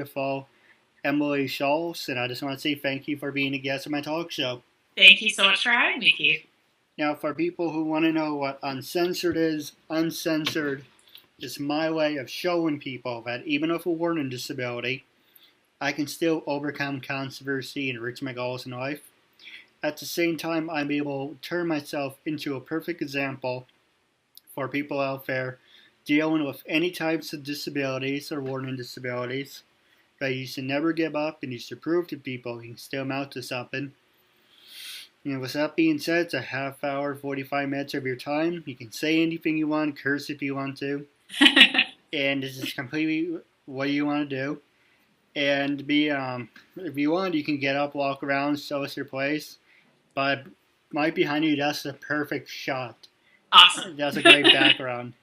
beautiful Emily Shaules, and I just want to say thank you for being a guest on my talk show. Thank you so much for having me, Keith. Now, for people who want to know what uncensored is, uncensored is my way of showing people that even with a learning disability, I can still overcome controversy and reach my goals in life. At the same time, I'm able to turn myself into a perfect example for people out there dealing with any types of disabilities or learning disabilities. That you should never give up and you should prove to people you can still amount to something. With that being said, it's a half hour, 45 minutes of your time. You can say anything you want, curse if you want to. And this is completely what you want to do. And if you want, you can get up, walk around, show us your place. But right behind you, that's the perfect shot. Awesome. That's a great background.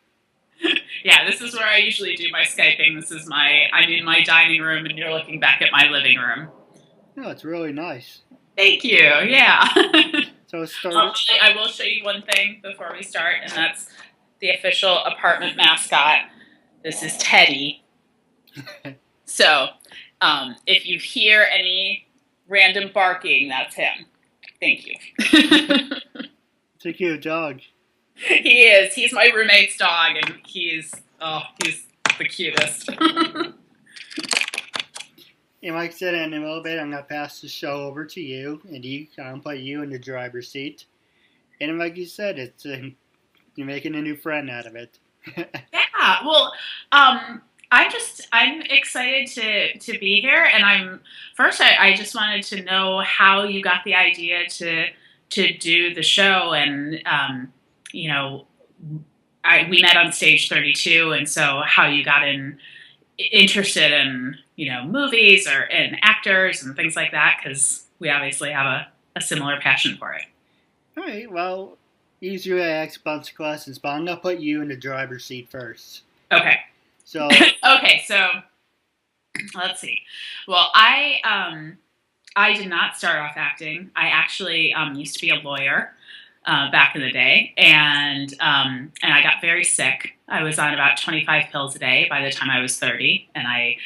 Yeah, this is where I usually do my Skyping. I'm in my dining room and you're looking back at my living room. No, it's really nice. Thank you, yeah. So I will show you one thing before we start, and that's the official apartment mascot. This is Teddy. So, if you hear any random barking, that's him. Thank you. It's a cute dog. He is. He's my roommate's dog, and he's the cutest. And like I said, in a little bit, I'm going to pass the show over to you, and I'll put you in the driver's seat. And like you said, you're making a new friend out of it. Yeah, well, I'm excited to be here, and I just wanted to know how you got the idea to do the show, and we met on Stage 32, and so how you got interested in movies or in actors and things like that, because we obviously have a similar passion for it. All right, well, usually I ask a bunch of questions, but I'm going to put you in the driver's seat first. Okay. So. Okay, so let's see. Well, I did not start off acting. I actually used to be a lawyer back in the day, and I got very sick. I was on about 25 pills a day by the time I was 30, and I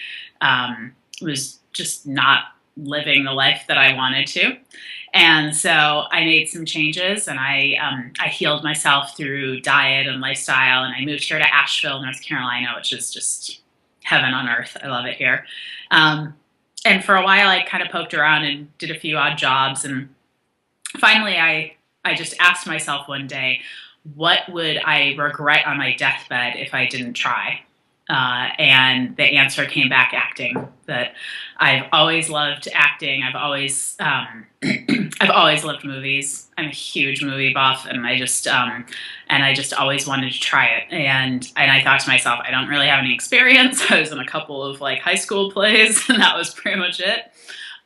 was just not living the life that I wanted to. And so I made some changes, and I healed myself through diet and lifestyle, and I moved here to Asheville, North Carolina, which is just heaven on earth. I love it here. And for a while, I kind of poked around and did a few odd jobs, and finally I just asked myself one day, what would I regret on my deathbed if I didn't try? And the answer came back acting. That I've always loved acting. I've always loved movies. I'm a huge movie buff, and I just always wanted to try it. And I thought to myself, I don't really have any experience. I was in a couple of high school plays, and that was pretty much it.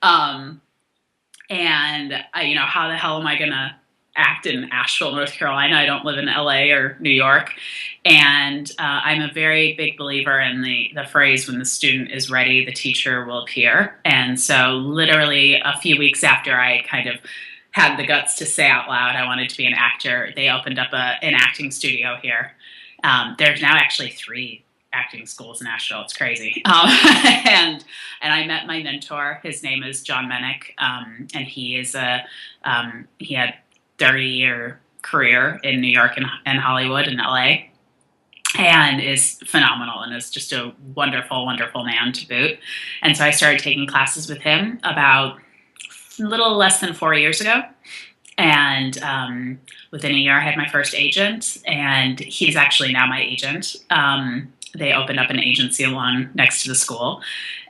And how the hell am I gonna act in Asheville, North Carolina? I don't live in LA or New York. And I'm a very big believer in the phrase, when the student is ready, the teacher will appear. And so literally a few weeks after I kind of had the guts to say out loud I wanted to be an actor, they opened up an acting studio here. There's now actually 3 acting schools in Asheville. It's crazy. And I met my mentor. His name is John Menick, and he had 30-year career in New York and Hollywood and LA, and is phenomenal and is just a wonderful, wonderful man to boot. And so I started taking classes with him about a little less than 4 years ago. And within a year, I had my first agent, and he's actually now my agent. They opened up an agency along next to the school,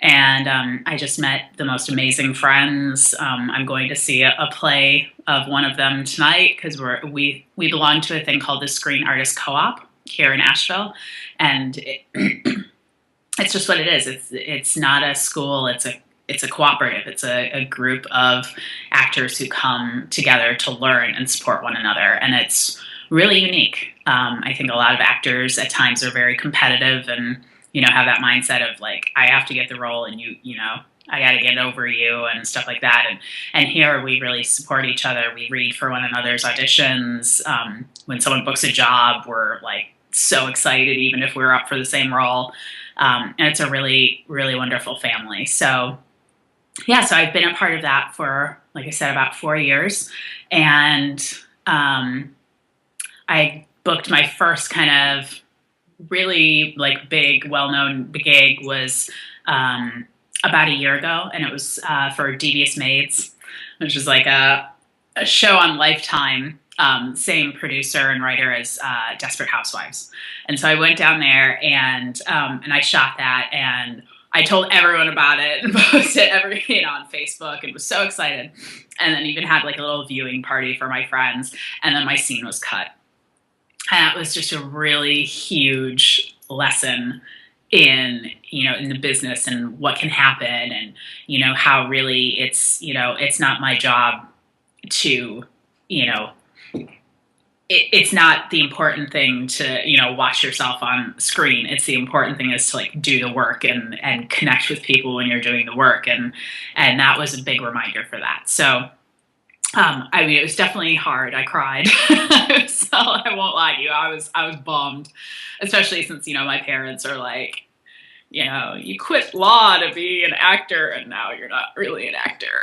and I just met the most amazing friends. I'm going to see a play of one of them tonight, because we belong to a thing called the Screen Artist Co-op here in Asheville, and it's just what it is. It's not a school. It's a cooperative. It's a group of actors who come together to learn and support one another, and it's really unique. I think a lot of actors at times are very competitive and, have that mindset of I have to get the role, and I got to get over you and stuff like that. And here we really support each other. We read for one another's auditions. When someone books a job, we're so excited, even if we're up for the same role. And it's a really, really wonderful family. So yeah, so I've been a part of that for, like I said, about 4 years. And I booked my first kind of really like big, well-known gig was about a year ago, and it was for Devious Maids, which is like a show on Lifetime, same producer and writer as Desperate Housewives. And so I went down there and I shot that, and I told everyone about it and posted everything on Facebook and was so excited. And then even had like a little viewing party for my friends. And then my scene was cut. And it was just a really huge lesson in, in the business and what can happen, and, how really it's not my job to, it's not the important thing to, watch yourself on screen. It's the important thing is to like do the work and connect with people when you're doing the work. And that was a big reminder for that. So, it was definitely hard. I cried. So I won't lie to you. I was bummed, especially since, my parents are like, you quit law to be an actor and now you're not really an actor.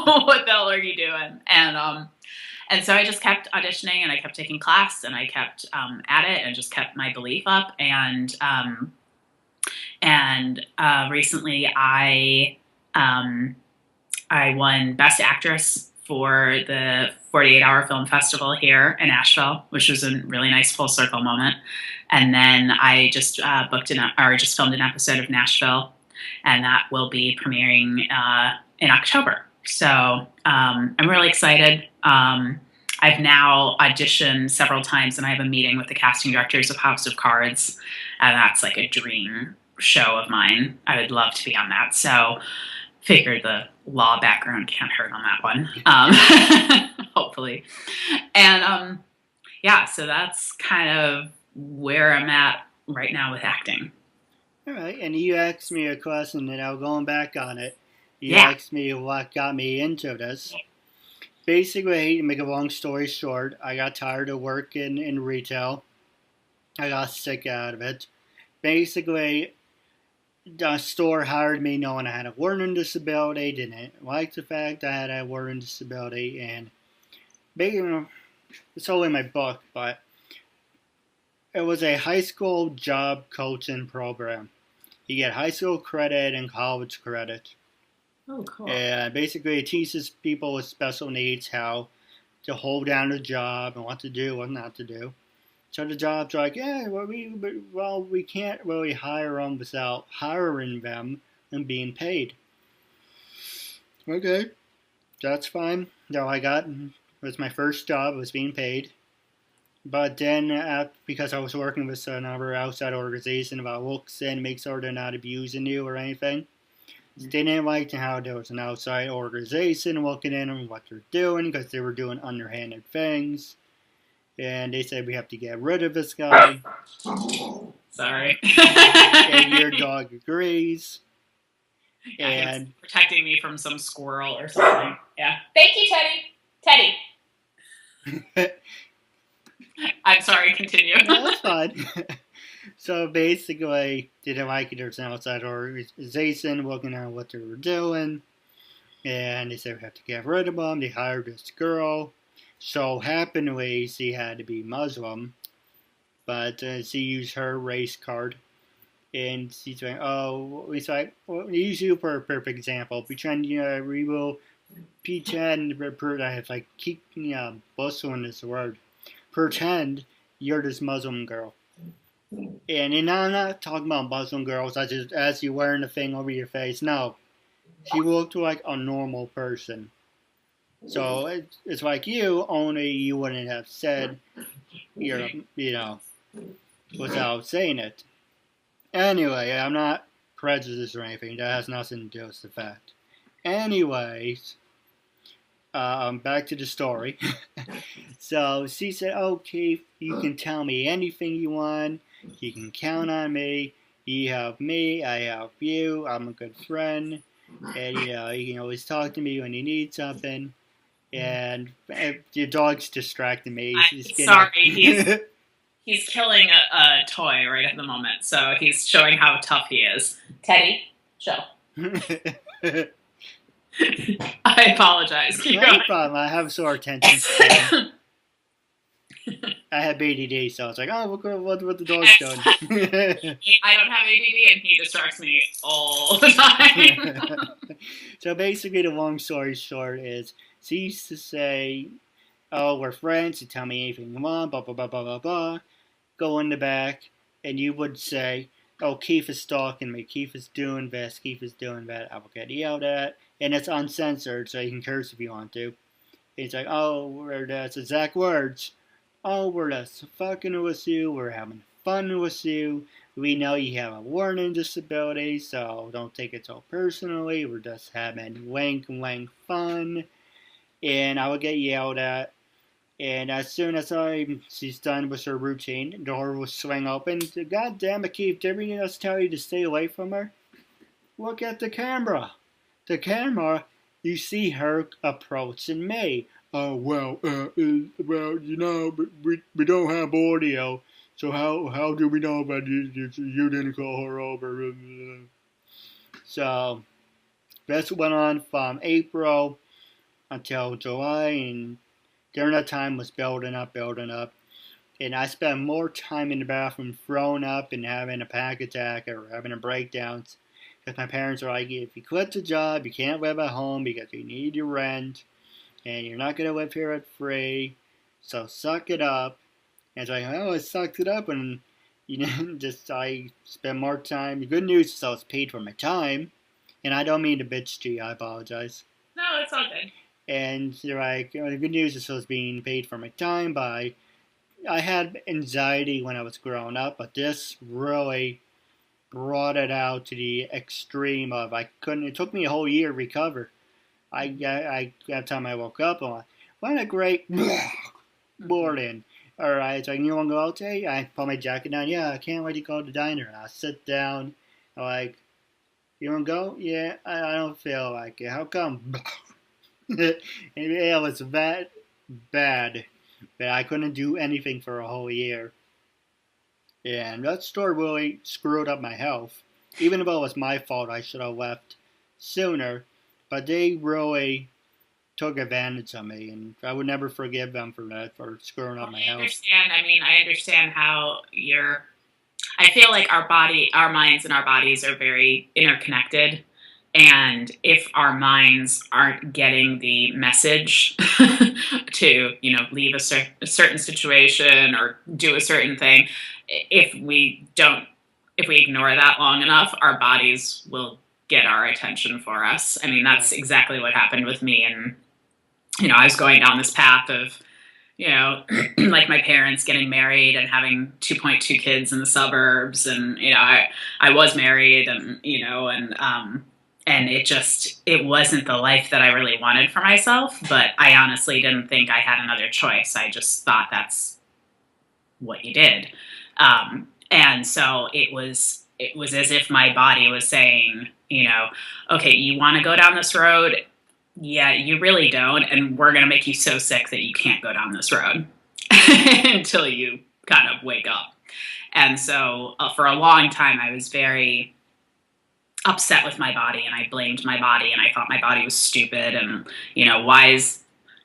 What the hell are you doing? And so I just kept auditioning, and I kept taking class, and I kept at it, and just kept my belief up. And recently I won Best Actress for the 48-Hour Film Festival here in Asheville, which was a really nice full circle moment. And then I just just filmed an episode of Nashville, and that will be premiering in October. So I'm really excited. I've now auditioned several times, and I have a meeting with the casting directors of House of Cards, and that's like a dream show of mine. I would love to be on that. So figured the law background can't hurt on that one, hopefully. And so that's kind of where I'm at right now with acting. All right, and you asked me a question, and I'm going back on it. You asked me what got me into this. Basically, to make a long story short, I got tired of working in retail. I got sick out of it. Basically, the store hired me knowing I had a learning disability, didn't like the fact I had a learning disability, and basically, it's all in my book, but it was a high school job coaching program. You get high school credit and college credit. Oh, cool. And basically it teaches people with special needs how to hold down a job and what to do, what not to do. So the job's like, we can't really hire them without hiring them and being paid. Okay, that's fine. So I got, it was my first job, was being paid. But then, because I was working with another outside organization about looks and make sure they're not abusing you or anything, they didn't like how there was an outside organization looking in on what they're doing because they were doing underhanded things. And they said, we have to get rid of this guy. Sorry. And your dog agrees. Yeah, and he was protecting me from some squirrel or something. Yeah. Thank you, Teddy. Teddy. I'm sorry, continue. No, that's fine. So basically, they didn't like it. There's an outside organization looking at what they were doing. And they said we have to get rid of them. They hired this girl. So happily, she had to be Muslim. But she used her race card. And she's like, it's like, use you for a perfect example. Pretend, we will pretend, I have like, keep, bustling this word. Pretend you're this Muslim girl. And I'm not talking about Muslim girls as you wearing the thing over your face. No. She looked like a normal person. So it's like you, only you wouldn't have said, without saying it. Anyway, I'm not prejudiced or anything. That has nothing to do with the fact. Anyways, back to the story. So she said, Keith, you can tell me anything you want. You can count on me. You help me. I help you. I'm a good friend. And, you can always talk to me when you need something. And your dog's distracting me. Sorry. He's killing a toy right at the moment, so he's showing how tough he is. Teddy, show. I apologize. No problem. I have sore attention span. I have ADD, so it's like, oh, what the dog's doing. I don't have ADD, and he distracts me all the time. So basically, the long story short is, she used to say, oh, we're friends, you tell me anything you want, blah, blah, blah, blah, blah, blah. Go in the back, and you would say, oh, Keith is stalking me, Keith is doing this, Keith is doing that, I will get yelled at. And it's uncensored, so you can curse if you want to. And it's like, oh, that's exact words. Oh, we're just fucking with you, we're having fun with you. We know you have a learning disability, so don't take it so personally. We're just having wank fun. And I would get yelled at. And as soon as she's done with her routine, the door will swing open. God damn it, Keith, did we just tell you to stay away from her? Look at the camera. The camera, you see her approaching me. Oh, well, you know, we don't have audio, so how do we know that you didn't call her over? So, this went on from April until July, and during that time was building up, and I spent more time in the bathroom throwing up and having a panic attack or having a breakdown, because my parents are like, if you quit the job, you can't live at home because you need your rent, and you're not going to live here at free, so suck it up. And it's like, oh, I sucked it up, and I spend more time. The good news is I was paid for my time, and I don't mean to bitch to you, I apologize. No, it's all good. And they're like, the good news is I was being paid for my time I had anxiety when I was growing up, but this really brought it out to the extreme of it took me a whole year to recover. That time I woke up, I'm like, what a great morning. Alright, it's like, you want to go out today? I put my jacket down. Yeah, I can't wait to go to the diner. And I sit down. I'm like, you want to go? Yeah, I don't feel like it. How come? And it was that bad that I couldn't do anything for a whole year. And that store really screwed up my health. Even though it was my fault, I should have left sooner. But they really took advantage of me, and I would never forgive them for that, for screwing up my health. I understand how I feel like our minds and our bodies are very interconnected. And if our minds aren't getting the message to, leave a certain situation or do a certain thing, if we ignore that long enough, our bodies will get our attention for us. I mean, that's exactly what happened with me. And, I was going down this path of, like my parents getting married and having 2.2 kids in the suburbs. And, I was married and, and it wasn't the life that I really wanted for myself, but I honestly didn't think I had another choice. I just thought that's what you did. And so it was as if my body was saying, okay, you want to go down this road? Yeah, you really don't. And we're going to make you so sick that you can't go down this road until you kind of wake up. And so for a long time, I was very upset with my body, and I blamed my body, and I thought my body was stupid, and why is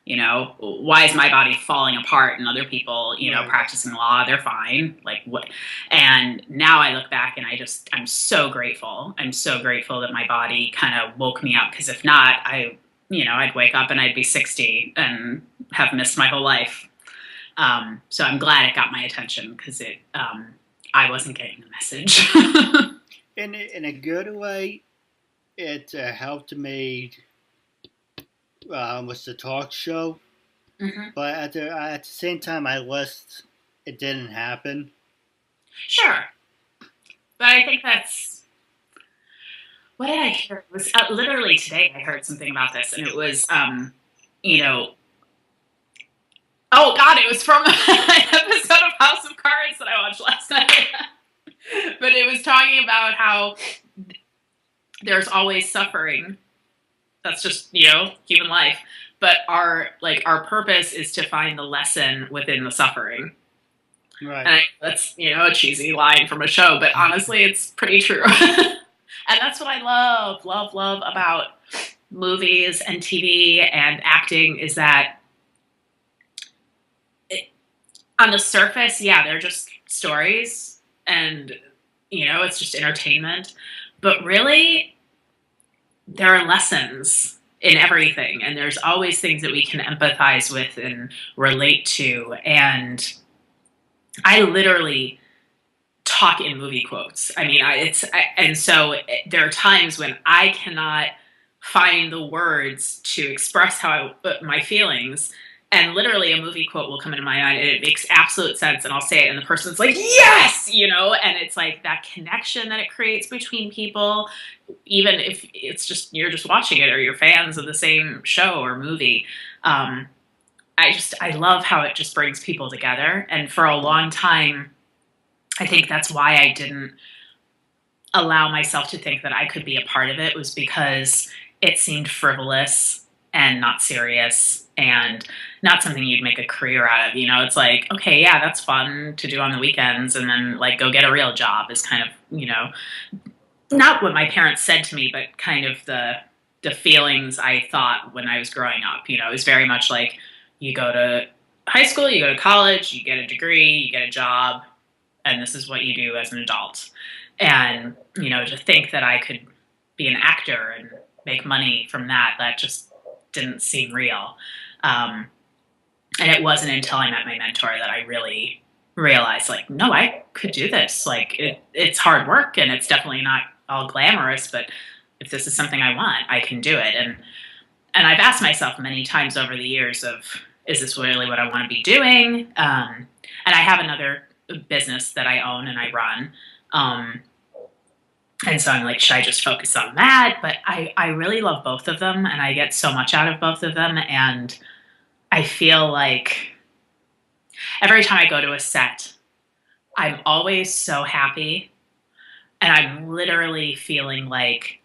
my body falling apart, and other people practicing law, they're fine, like what? And now I look back and I'm so grateful that my body kind of woke me up, because if not, I'd wake up and I'd be 60 and have missed my whole life. So I'm glad it got my attention, because I wasn't getting the message. In a good way, it helped me with the talk show. Mm-hmm. But at the same time, I wished it didn't happen. Sure. But I think that's... What did I hear? It was literally today I heard something about this, and it was, oh, God, it was from an episode of House of Cards that I watched last night. But it was talking about how there's always suffering. That's just, human life. But our purpose is to find the lesson within the suffering. Right. And that's, a cheesy line from a show, but honestly, it's pretty true. And that's what I love about movies and TV and acting is that on the surface, yeah, they're just stories and, it's just entertainment. But really, there are lessons in everything. And there's always things that we can empathize with and relate to. And I literally talk in movie quotes. I mean, and so there are times when I cannot find the words to express my feelings, and literally a movie quote will come into my mind and it makes absolute sense, and I'll say it and the person's like, yes, and it's like that connection that it creates between people, even if it's just you're just watching it or you're fans of the same show or movie. I love how it just brings people together. And for a long time, I think that's why I didn't allow myself to think that I could be a part of it, was because it seemed frivolous and not serious and not something you'd make a career out of. It's like, okay, yeah, that's fun to do on the weekends, and then like go get a real job is kind of, not what my parents said to me, but kind of the feelings I thought when I was growing up. It was very much like, you go to high school, you go to college, you get a degree, you get a job, and this is what you do as an adult. And, to think that I could be an actor and make money from that just didn't seem real. And it wasn't until I met my mentor that I really realized, like, no, I could do this. Like, it's hard work, and it's definitely not all glamorous, but if this is something I want, I can do it. And I've asked myself many times over the years of, is this really what I want to be doing? And I have another business that I own and I run. And so I'm like, should I just focus on that? But I really love both of them, and I get so much out of both of them. And I feel like every time I go to a set, I'm always so happy. And I'm literally feeling like,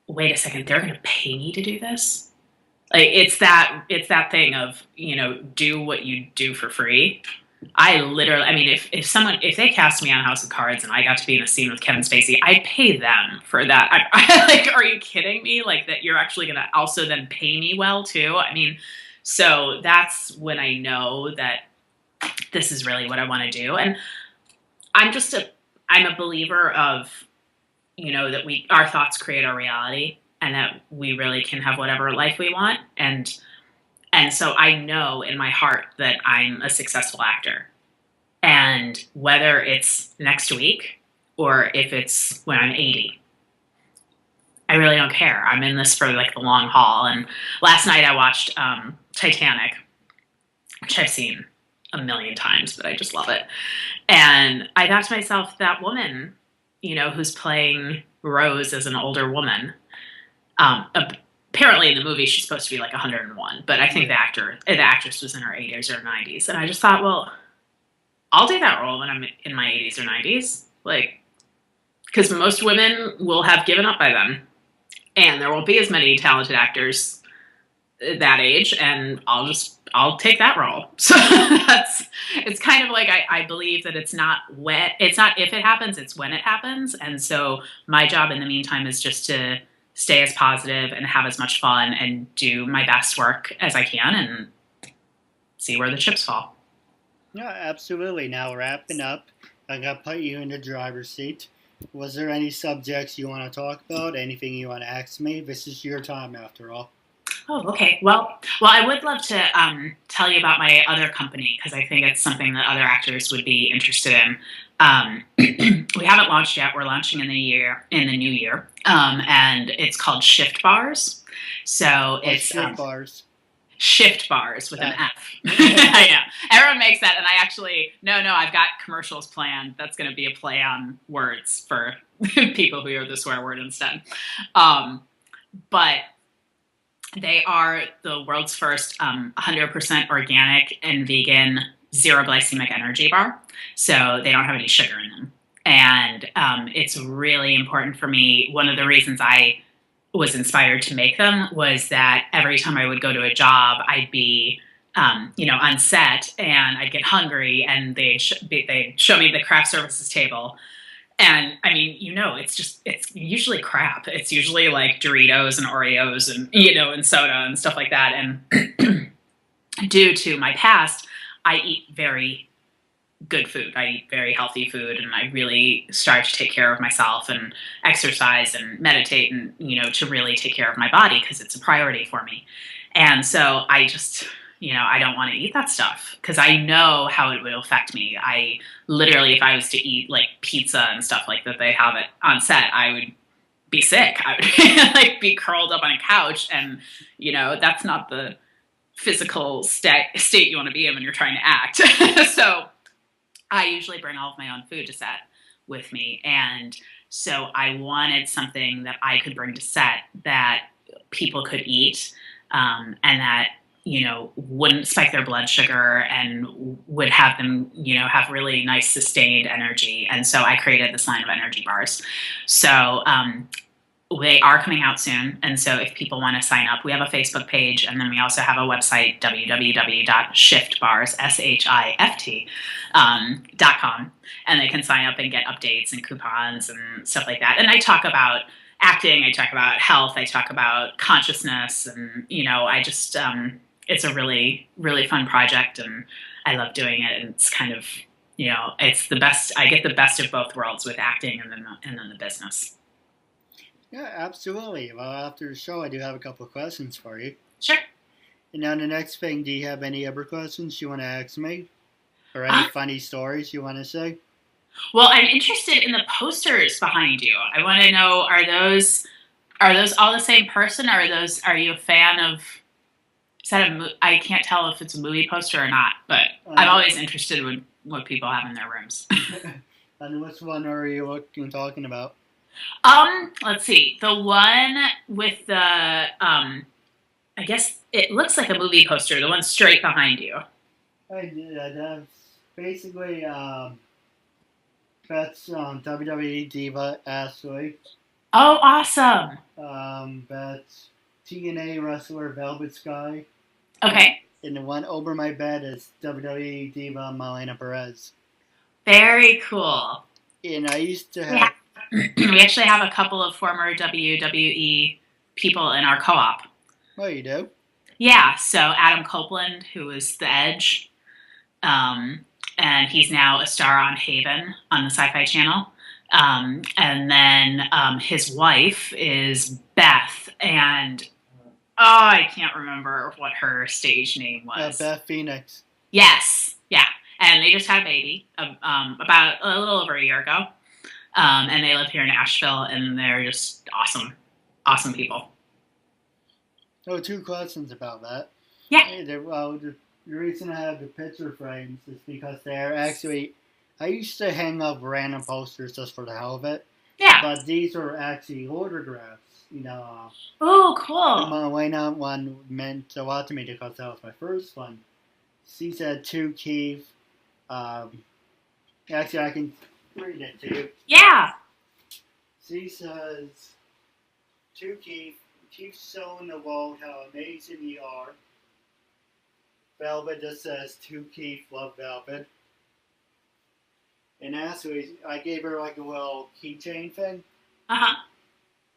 wait a second, they're going to pay me to do this? Like, it's that thing of, do what you do for free. I mean, if they cast me on House of Cards and I got to be in a scene with Kevin Spacey, I'd pay them for that. Like, are you kidding me? Like, that you're actually going to also then pay me well too? I mean, so that's when I know that this is really what I want to do. And I'm a believer of, that our thoughts create our reality, and that we really can have whatever life we want. And so I know in my heart that I'm a successful actor. And whether it's next week or if it's when I'm 80, I really don't care. I'm in this for like the long haul. And last night I watched Titanic, which I've seen a million times, but I just love it. And I thought to myself, that woman, who's playing Rose as an older woman, apparently in the movie she's supposed to be like 101, but I think the actress was in her 80s or 90s. And I just thought, well, I'll do that role when I'm in my 80s or 90s. Like, because most women will have given up by then, and there won't be as many talented actors that age, and I'll take that role. So it's kind of like, I believe that it's not if it happens, it's when it happens. And so my job in the meantime is just to stay as positive and have as much fun and do my best work as I can and see where the chips fall. Yeah, absolutely. Now, wrapping up, I got to put you in the driver's seat. Was there any subjects you want to talk about? Anything you want to ask me? This is your time, after all. Oh, okay. Well, I would love to tell you about my other company, because I think it's something that other actors would be interested in. We haven't launched yet. We're launching in the new year, and it's called Shift Bars. So it's Shift Bars. Shift Bars with an F. Yeah, everyone makes that, and I actually I've got commercials planned. That's going to be a play on words for people who hear the swear word instead. But they are the world's first 100% organic and vegan zero glycemic energy bar. So they don't have any sugar in them. And it's really important for me. One of the reasons I was inspired to make them was that every time I would go to a job, I'd be on set, and I'd get hungry, and they'd show me the craft services table. And I mean, it's usually crap. It's usually like Doritos and Oreos and, and soda and stuff like that. And due to my past, I eat very good food. I eat very healthy food, and I really strive to take care of myself and exercise and meditate and, to really take care of my body because it's a priority for me. And so I just, I don't want to eat that stuff because I know how it would affect me. I literally, if I was to eat like pizza and stuff like that they have it on set, I would be sick. I would like be curled up on a couch, and, that's not the physical state you want to be in when you're trying to act. So I usually bring all of my own food to set with me. And so I wanted something that I could bring to set that people could eat, and that, wouldn't spike their blood sugar and would have them, have really nice sustained energy. And so I created this line of energy bars. So they are coming out soon. And so if people want to sign up, we have a Facebook page, and then we also have a website, www.shiftbars.com. And they can sign up and get updates and coupons and stuff like that. And I talk about acting, I talk about health, I talk about consciousness, and, I just, it's a really, really fun project, and I love doing it. And it's kind of, it's the best. I get the best of both worlds with acting and then the business. Yeah, absolutely. Well, after the show, I do have a couple of questions for you. Sure. And now the next thing, do you have any other questions you want to ask me? Or any funny stories you want to say? Well, I'm interested in the posters behind you. I want to know, are those all the same person? Or are you a fan of, I can't tell if it's a movie poster or not, but I'm always interested in what people have in their rooms. And which one are you talking about? Let's see. The one with the, I guess it looks like a movie poster, the one straight behind you. That's basically, that's WWE Diva Ashley. Oh, awesome. That's TNA wrestler Velvet Sky. Okay. And the one over my bed is WWE Diva Melena Perez. Very cool. And I used to have... We actually have a couple of former WWE people in our co-op. Oh, you do? Yeah, so Adam Copeland, who was The Edge, and he's now a star on Haven on the Sci-Fi Channel. And then his wife is Beth, and I can't remember what her stage name was. Beth Phoenix. Yes, yeah. And they just had a baby about a little over a year ago. And they live here in Asheville, and they're just awesome people. Oh, 2 questions about that. Yeah. The reason I have the picture frames is because they're actually... I used to hang up random posters just for the hell of it. Yeah. But these are actually autographs, Oh, cool. The Melena one meant a lot to me because that was my first one. She said, "To Keith." Actually, I can read it to you. Yeah. She says, "To Keith, keep showing the world how amazing you are." Velvet just says, "To Keith, love Velvet." And actually, I gave her like a little keychain thing. Uh-huh.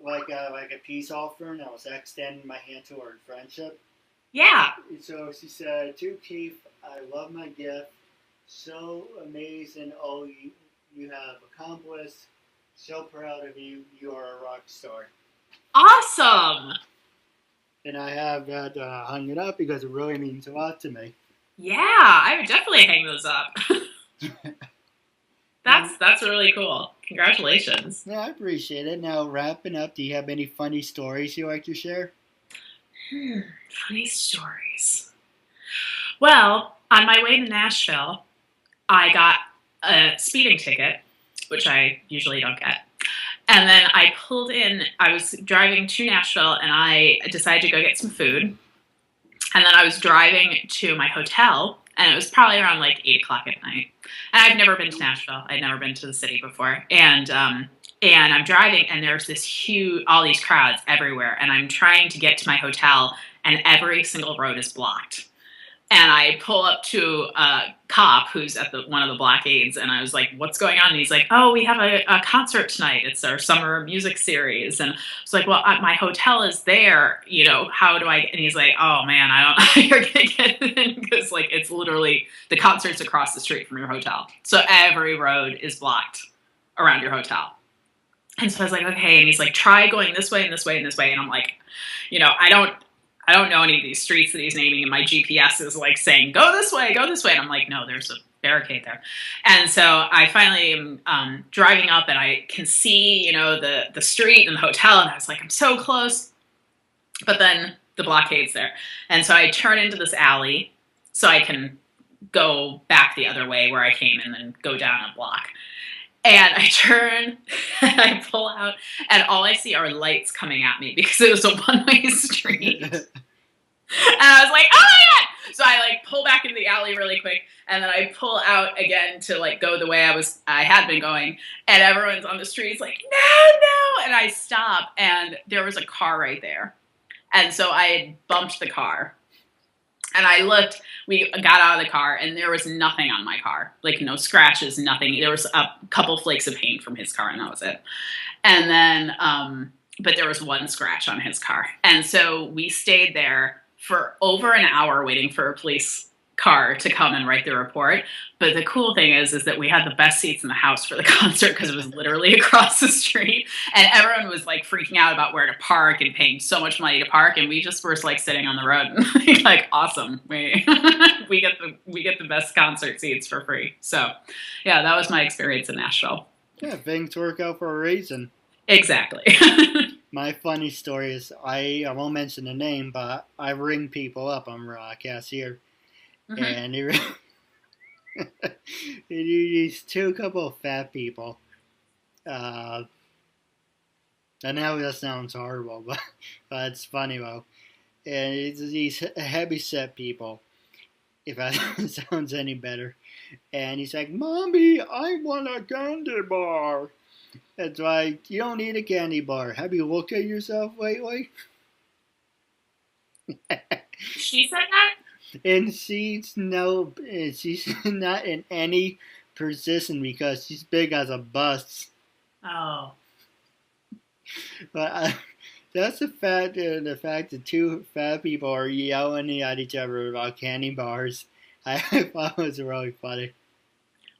Like a peace offering. I was extending my hand to her in friendship. Yeah. So she said, "To Keith, I love my gift. So amazing all you have accomplished. So proud of you. You are a rock star." Awesome. And I have that hung it up because it really means a lot to me. Yeah, I would definitely hang those up. That's really cool. Congratulations. Yeah, I appreciate it. Now, wrapping up, do you have any funny stories you like to share? Funny stories. Well, on my way to Nashville, I got a speeding ticket, which I usually don't get. And then I pulled in, I was driving to Nashville, and I decided to go get some food. And then I was driving to my hotel, and it was probably around like 8 o'clock at night. And I've never been to Nashville. I'd never been to the city before. And I'm driving, and there's this all these crowds everywhere. And I'm trying to get to my hotel, and every single road is blocked. And I pull up to a cop who's at one of the blockades, and I was like, "What's going on?" And he's like, "Oh, we have a concert tonight. It's our summer music series." And I was like, "Well, my hotel is there. You know, how do I?" And he's like, "Oh man, I don't know how you're gonna get in because like it's literally the concert's across the street from your hotel, so every road is blocked around your hotel." And so I was like, "Okay." And he's like, "Try going this way and this way and this way." And I'm like, I don't know any of these streets that he's naming, and my GPS is like saying, go this way. And I'm like, no, there's a barricade there. And so I finally am driving up, and I can see, the street and the hotel, and I was like, I'm so close. But then the blockade's there. And so I turn into this alley so I can go back the other way where I came and then go down a block. And I turn, and I pull out, and all I see are lights coming at me because it was a one-way street. And I was like, oh my God! So I like pull back into the alley really quick, and then I pull out again to like go the way I had been going, and everyone's on the streets like, no! And I stop, and there was a car right there. And so I had bumped the car. And I looked, we got out of the car, and there was nothing on my car. Like, no scratches, nothing. There was a couple flakes of paint from his car, and that was it. And then, but there was one scratch on his car. And so we stayed there for over an hour waiting for a police car to come and write the report. But the cool thing is that we had the best seats in the house for the concert because it was literally across the street, and everyone was like freaking out about where to park and paying so much money to park, and we just were like sitting on the road and like, awesome, we get the best concert seats for free. So yeah, that was my experience in Nashville. Yeah, things work out for a reason. Exactly. My funny story is I won't mention the name, but I ring people up on broadcast here. Mm-hmm. And these couple of fat people. I know that sounds horrible, but it's funny though. And it's these heavy set people, if that sounds any better. And he's like, "Mommy, I want a candy bar." It's like, you don't need a candy bar. Have you looked at yourself lately? She said that? And she's not in any position because she's big as a bus. Oh. But that's the fact that two fat people are yelling at each other about candy bars. I thought it was really funny.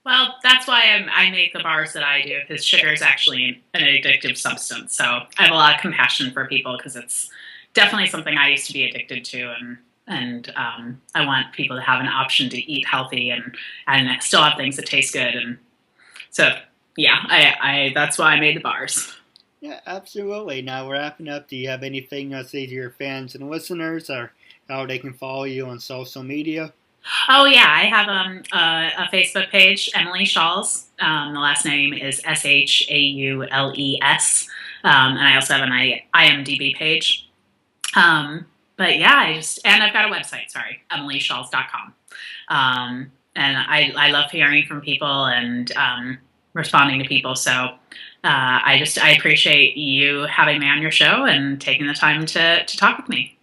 Well, that's why I make the bars that I do, because sugar is actually an addictive substance. So I have a lot of compassion for people because it's definitely something I used to be addicted to, and I want people to have an option to eat healthy and still have things that taste good. And so, yeah, I that's why I made the bars. Yeah, absolutely. Now, wrapping up, do you have anything to say to your fans and listeners, or how they can follow you on social media? Oh, yeah, I have a Facebook page, Emily Shaules. The last name is Shaules. And I also have an IMDb page. But yeah, and I've got a website, EmilyShaules.com. And I love hearing from people and responding to people. So I appreciate you having me on your show and taking the time to talk with me.